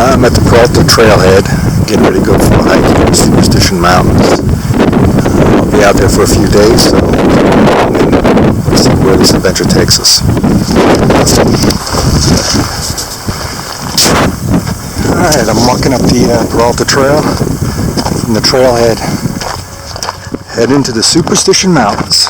I'm at the PERALTA trailhead, getting ready to go for a hike here in Superstition Mountains. I'll be out there for a few days, so let's see where this adventure takes us. Alright, I'm walking up the PERALTA trail from the trailhead, head into the Superstition Mountains.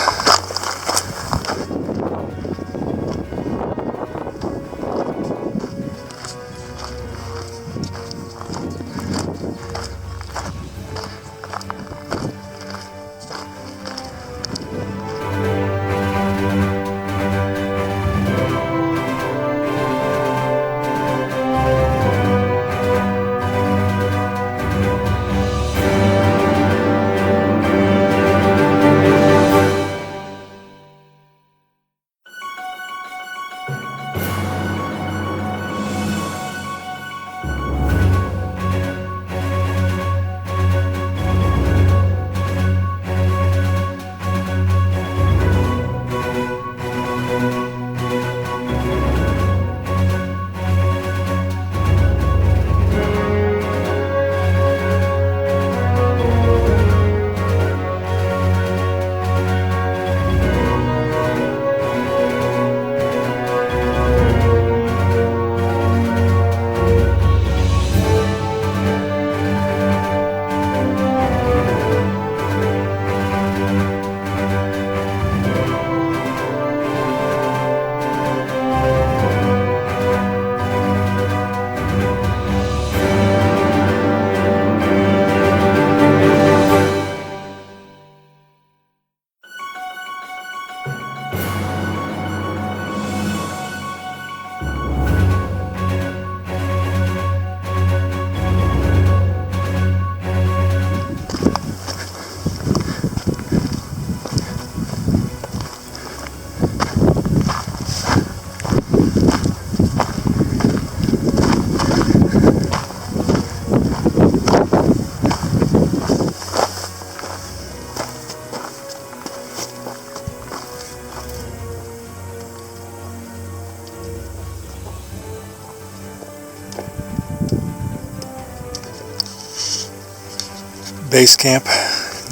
Base camp,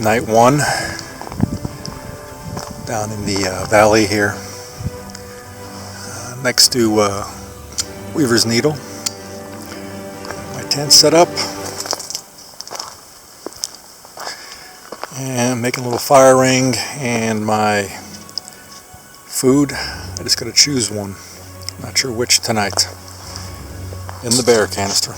night 1, down in the valley here, next to Weaver's Needle. My tent set up, and making a little fire ring, and my food, I just gotta choose one, not sure which tonight, in the bear canister.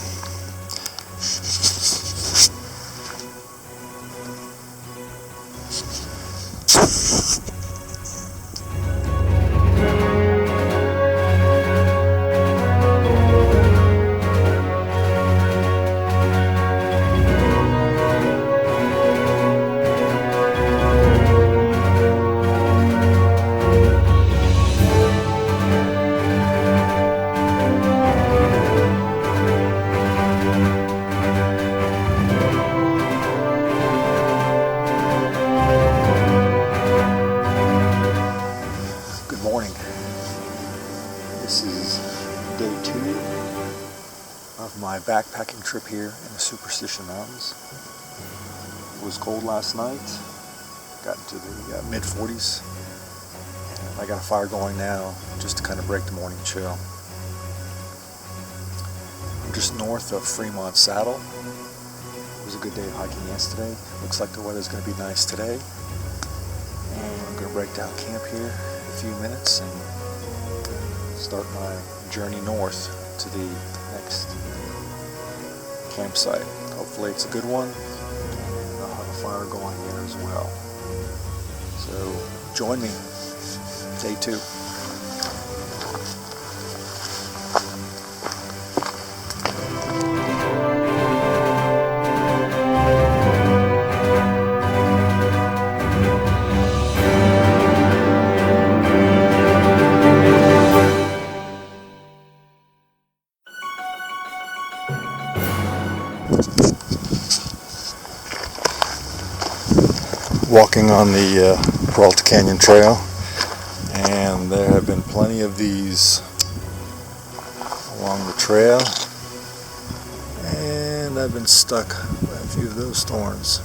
This is day 2 of my backpacking trip here in the Superstition Mountains. It was cold last night, got into the mid-40s, and I got a fire going now just to kind of break the morning chill. I'm just north of Fremont Saddle. It was a good day of hiking yesterday. Looks like the weather's going to be nice today. And I'm going to break down camp here in a few minutes and start my journey north to the next campsite. Hopefully it's a good one, and I'll have a fire going there as well. So join me, day 2. Walking on the PERALTA Canyon Trail, and there have been plenty of these along the trail. And I've been stuck by a few of those thorns.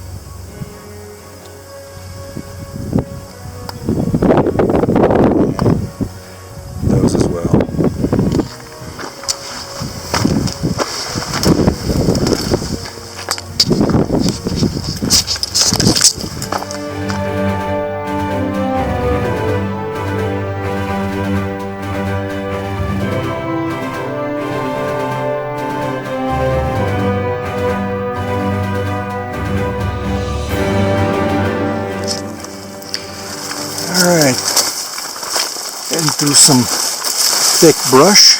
And those as well. Alright, heading through some thick brush.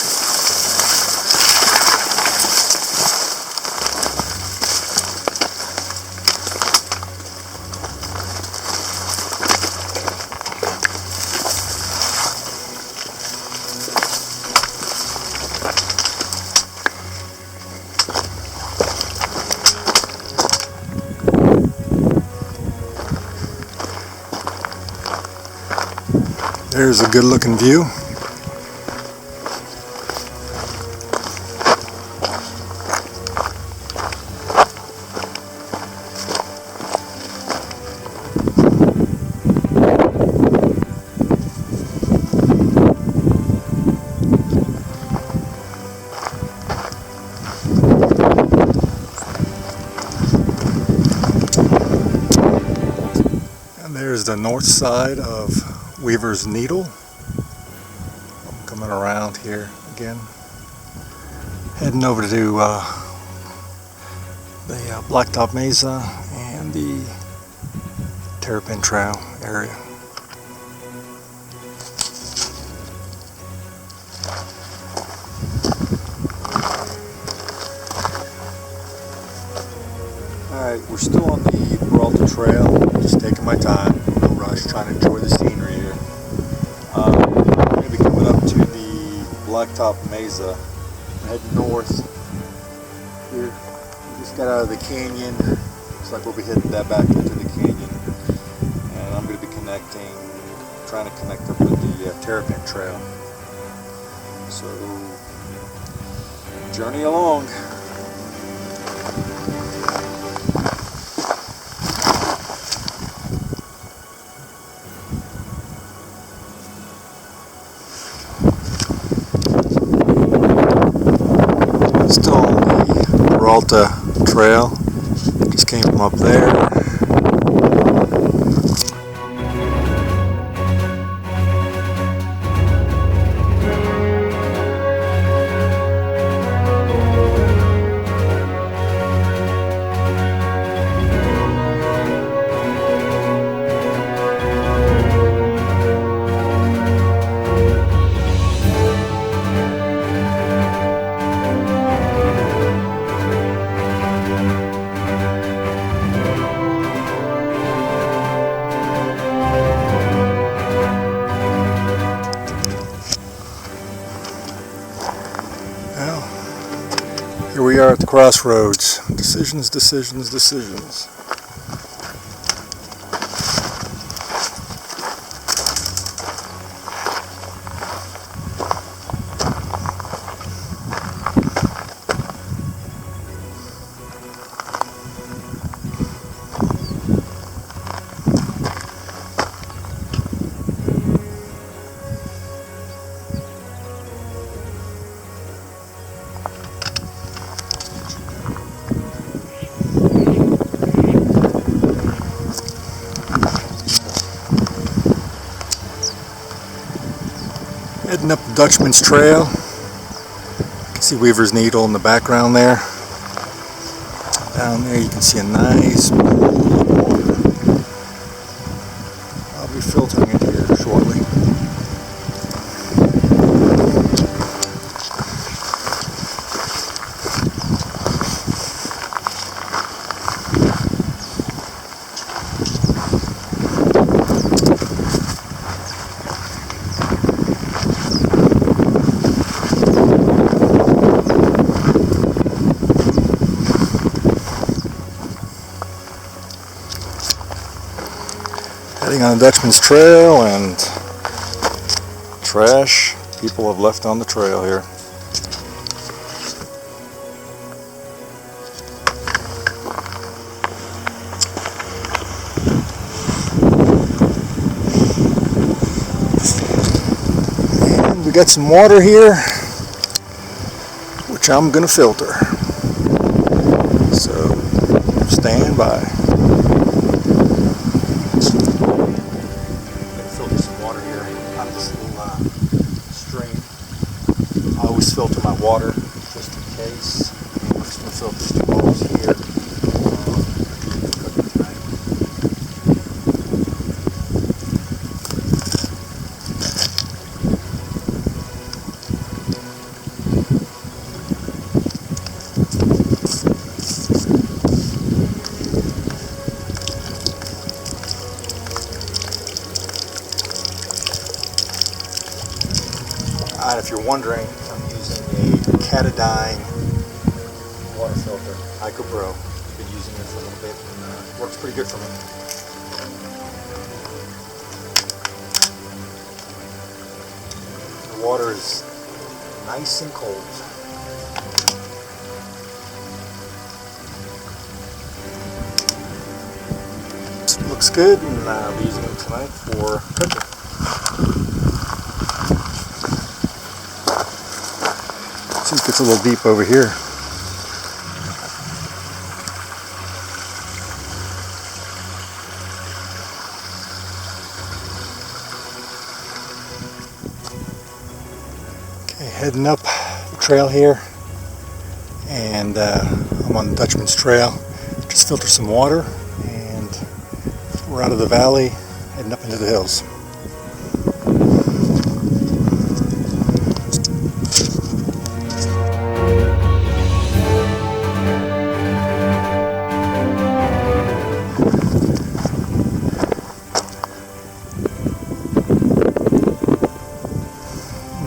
There's a good looking view. And there's the north side of Weaver's Needle. I'm coming around here again, heading over to the Blacktop Mesa and the Terrapin Trail area. Alright, we're still on the PERALTA Trail, just taking my time, no rush, trying to enjoy the scenery here. I'm going to be coming up to the Blacktop Mesa, heading north here. We just got out of the canyon, looks like we'll be heading that back into the canyon, and I'm going to be trying to connect up with the Terrapin Trail. So, journey along. Still on the PERALTA Trail, just came from up there. Here we are at the crossroads. Decisions, decisions, decisions. Heading up the Dutchman's Trail. You can see Weaver's Needle in the background there. Down there you can see a nice pool of water. I'll be filtering it here shortly. Heading on the Dutchman's Trail, and trash people have left on the trail here. got some water here, which I'm gonna filter. So stand by. I'm gonna filter some water here out of this little stream. I always filter my water just in case. I'm just gonna filter these bowls here. And if you're wondering, I'm using a Catadine water filter, IcoPro. I've been using it for a little bit and it works pretty good for me. The water is nice and cold. Looks good, and I'll be using it tonight for cooking. See, it gets a little deep over here. Okay, heading up the trail here, and I'm on the Dutchman's Trail. Just filter some water, and we're out of the valley, heading up into the hills.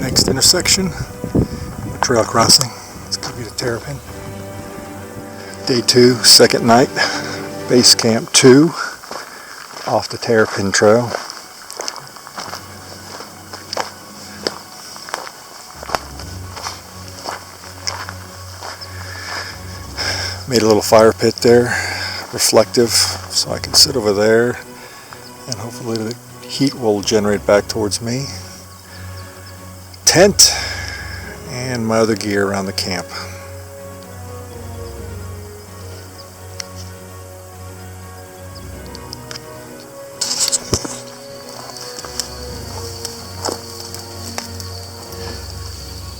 Next intersection, a trail crossing. It's going to be the Terrapin. Day 2, second night, base camp 2, off the Terrapin Trail. Made a little fire pit there, reflective, so I can sit over there and hopefully the heat will generate back towards me. Tent and my other gear around the camp.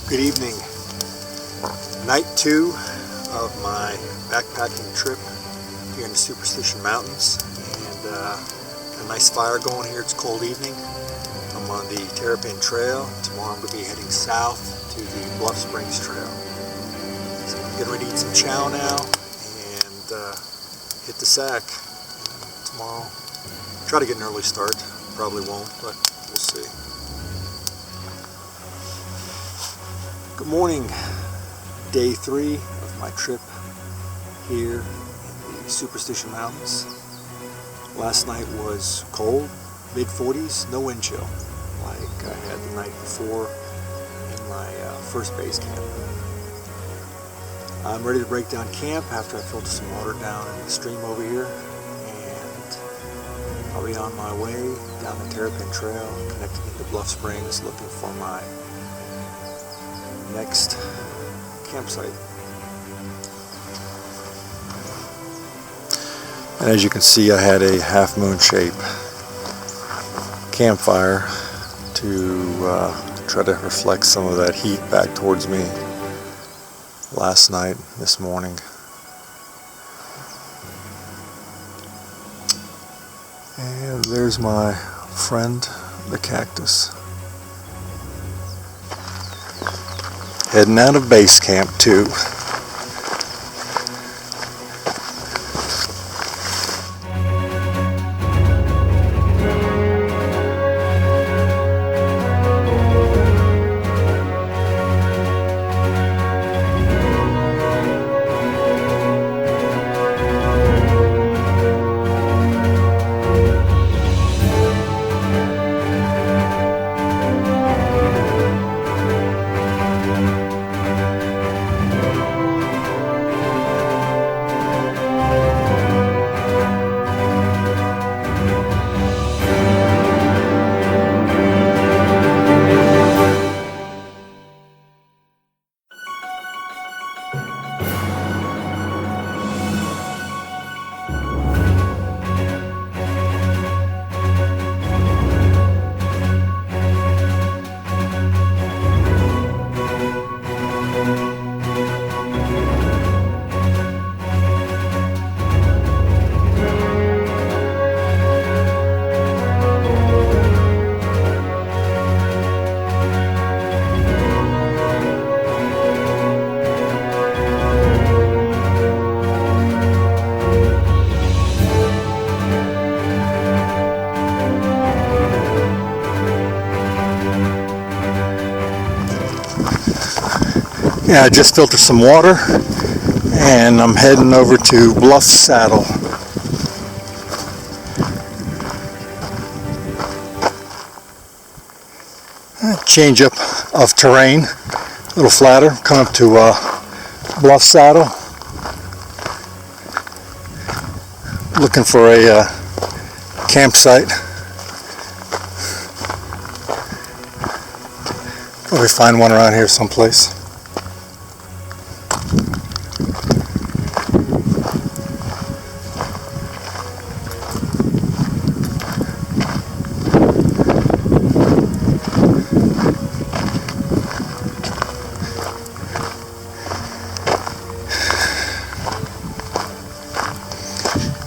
Good evening. Night 2 of my backpacking trip here in the Superstition Mountains, and a nice fire going here. It's a cold evening. I'm on the Terrapin Trail. Tomorrow I'm going to be heading south to the Bluff Springs Trail. So I'm getting ready to eat some chow now and hit the sack. Tomorrow, try to get an early start. Probably won't, but we'll see. Good morning. Day 3 of my trip here in the Superstition Mountains. Last night was cold, mid-40s, no wind chill, like I had the night before in my first base camp. I'm ready to break down camp after I filter some water down in the stream over here, and I'll be on my way down the Terrapin Trail, connecting into Bluff Springs, looking for my next campsite. And as you can see, I had a half moon shape campfire to try to reflect some of that heat back towards me last night, this morning. And there's my friend, the cactus. Heading out of base camp 2. Yeah, I just filtered some water and I'm heading over to Bluff Saddle. Change up of terrain, a little flatter, come up to Bluff Saddle. Looking for a campsite. Probably find one around here someplace.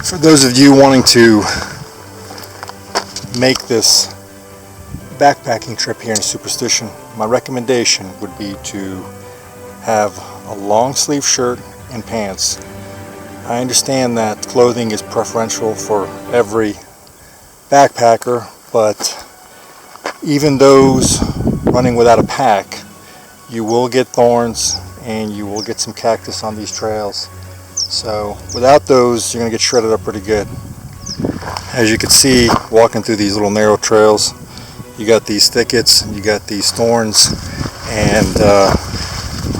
For those of you wanting to make this backpacking trip here in Superstition, my recommendation would be to have a long sleeve shirt and pants. I understand that clothing is preferential for every backpacker, but even those running without a pack, you will get thorns and you will get some cactus on these trails. So without those, you're going to get shredded up pretty good. As you can see, walking through these little narrow trails, you got these thickets, you got these thorns, and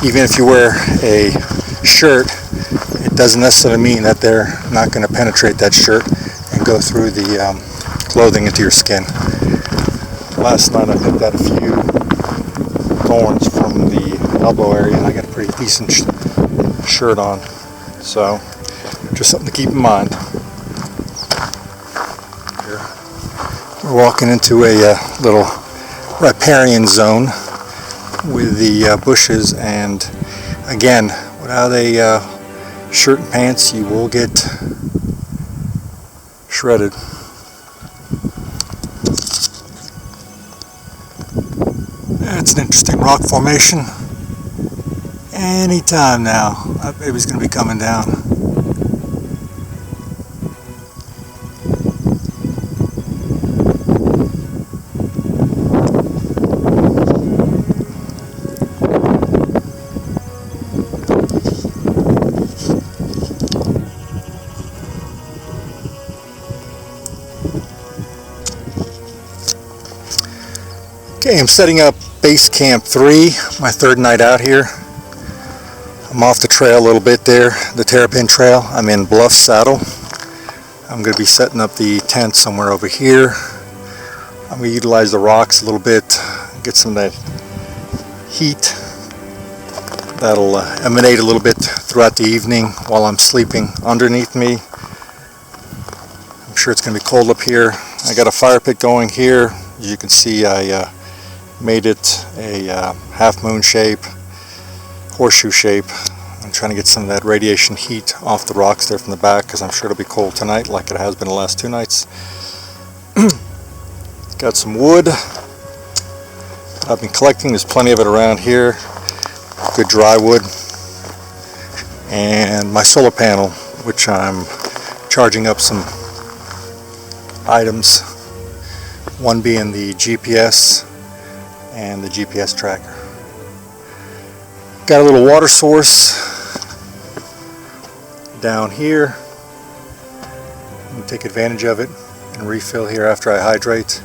even if you wear a shirt, it doesn't necessarily mean that they're not going to penetrate that shirt and go through the clothing into your skin. Last night I picked out a few thorns from the elbow area and I got a pretty decent shirt on. So, just something to keep in mind. Here, we're walking into a little riparian zone with the bushes, and again, without a shirt and pants, you will get shredded. It's an interesting rock formation. Anytime now, that baby's going to be coming down. Okay, I'm setting up Base Camp 3, my third night out here. I'm off the trail a little bit there, the Terrapin Trail. I'm in Bluff Saddle. I'm going to be setting up the tent somewhere over here. I'm going to utilize the rocks a little bit, get some of that heat that'll emanate a little bit throughout the evening while I'm sleeping underneath me. I'm sure it's going to be cold up here. I got a fire pit going here. As you can see, I made it a half moon shape, horseshoe shape. I'm trying to get some of that radiation heat off the rocks there from the back because I'm sure it'll be cold tonight like it has been the last 2 nights. Got some wood I've been collecting. There's plenty of it around here, good dry wood, and my solar panel, which I'm charging up some items, one being the GPS and the GPS tracker. Got a little water source down here. I'm going to take advantage of it and refill here after I hydrate.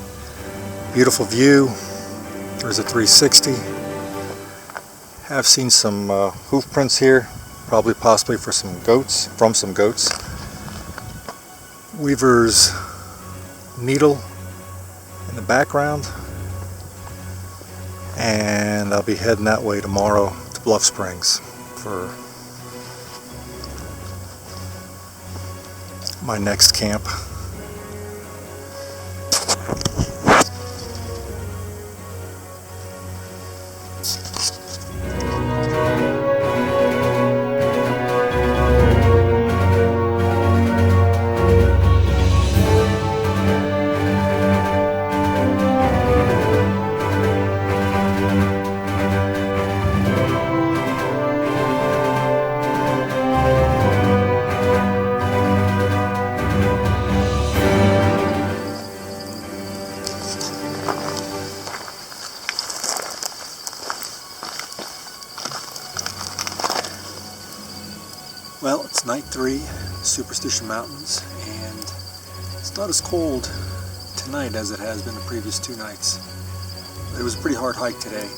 Beautiful view. There's a 360. Have seen some hoof prints here, probably possibly from some goats. Weaver's needle in the background, and I'll be heading that way tomorrow to Bluff Springs for my next camp. Well, it's night 3, Superstition Mountains, and it's not as cold tonight as it has been the previous 2 nights. It was a pretty hard hike today.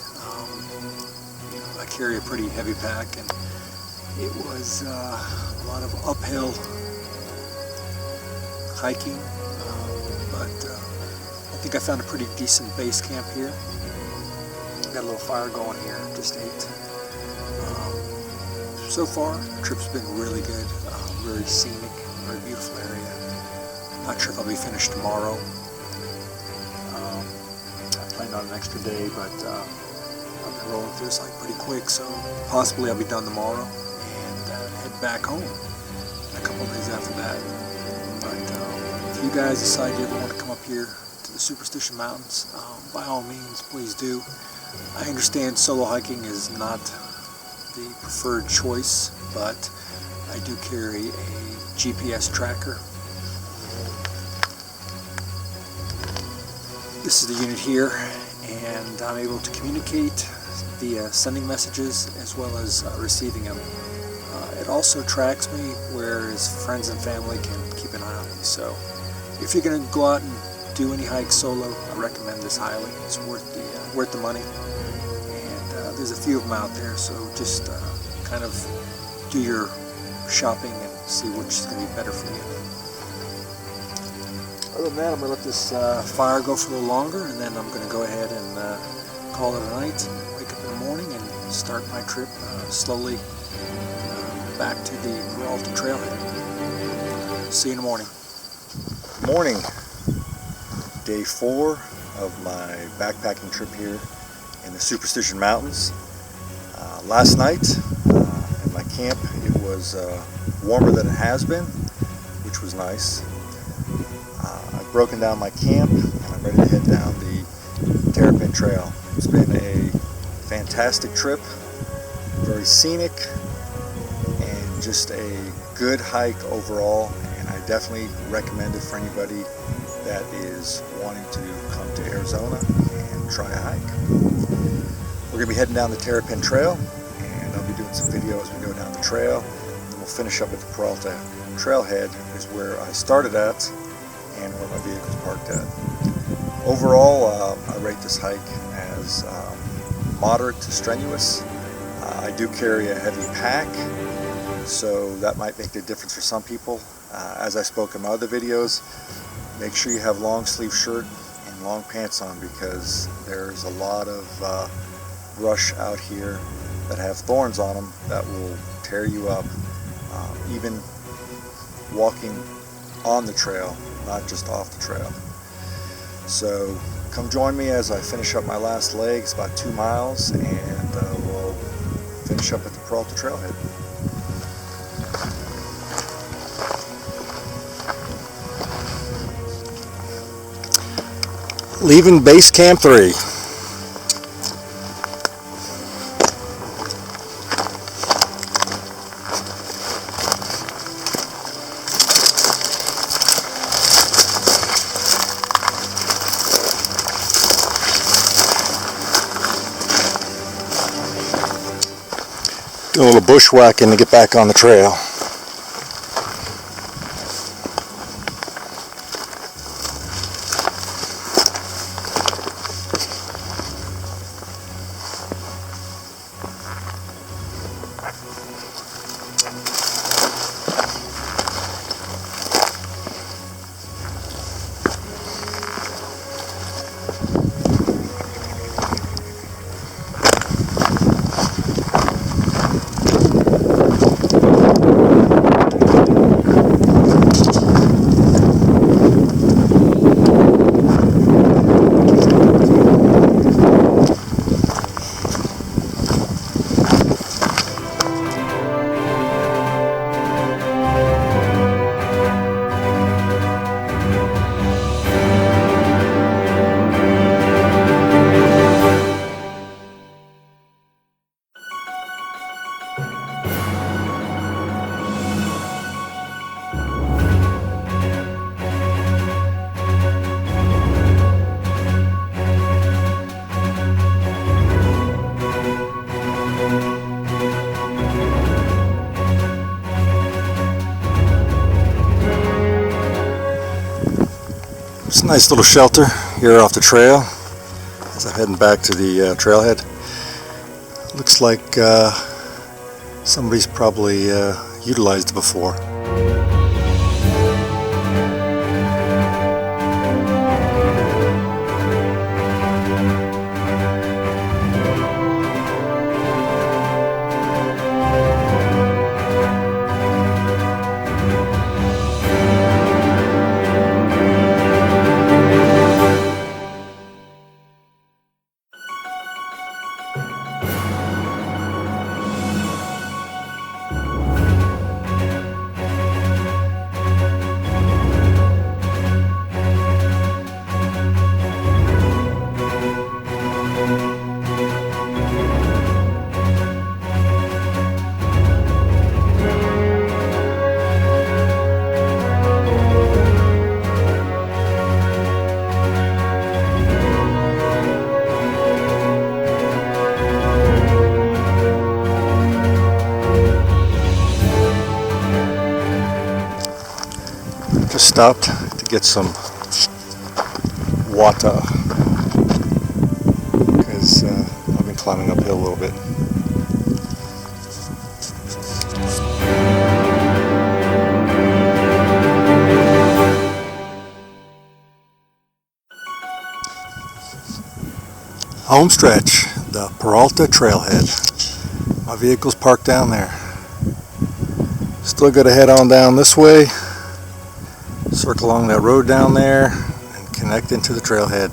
I carry a pretty heavy pack, and it was a lot of uphill hiking, but I think I found a pretty decent base camp here. Got a little fire going here, just ate. So far, the trip's been really good, very scenic, very beautiful area. Not sure if I'll be finished tomorrow. I planned on an extra day, but I've been rolling through this hike pretty quick, so possibly I'll be done tomorrow and head back home in a couple of days after that. But if you guys decide you ever want to come up here to the Superstition Mountains, by all means, please do. I understand solo hiking is not the preferred choice, but I do carry a GPS tracker. This is the unit here, and I'm able to communicate via sending messages as well as receiving them. It also tracks me, whereas friends and family can keep an eye on me. So if you're going to go out and do any hike solo, I recommend this highly. It's worth the money. There's a few of them out there, so just kind of do your shopping and see which is going to be better for you. Other than that, I'm going to let this fire go for a little longer, and then I'm going to go ahead and call it a night, and wake up in the morning and start my trip slowly back to the PERALTA trailhead. See you in the morning. Morning. Day 4 of my backpacking trip here in the Superstition Mountains. Last night in my camp, it was warmer than it has been, which was nice. I've broken down my camp and I'm ready to head down the Terrapin Trail. It's been a fantastic trip, very scenic, and just a good hike overall, and I definitely recommend it for anybody that is wanting to come to Arizona and try a hike. We're going to be heading down the Terrapin Trail, and I'll be doing some video as we go down the trail. And we'll finish up at the PERALTA trailhead, is where I started at and where my vehicle's parked at. Overall, I rate this hike as moderate to strenuous. I do carry a heavy pack, so that might make a difference for some people. As I spoke in my other videos, make sure you have long sleeve shirt and long pants on, because there's a lot of brush out here that have thorns on them that will tear you up, even walking on the trail, not just off the trail. So come join me as I finish up my last leg. It's about 2 miles, and we'll finish up at the PERALTA trailhead. Leaving base camp 3. Doing a little bushwhacking to get back on the trail. It's a nice little shelter here off the trail as I'm heading back to the trailhead. Looks like somebody's probably utilized it before. Just stopped to get some water because I've been climbing uphill a little bit. Home stretch, the PERALTA trailhead. My vehicle's parked down there. Still got to head on down this way, circle along that road down there, and connect into the trailhead.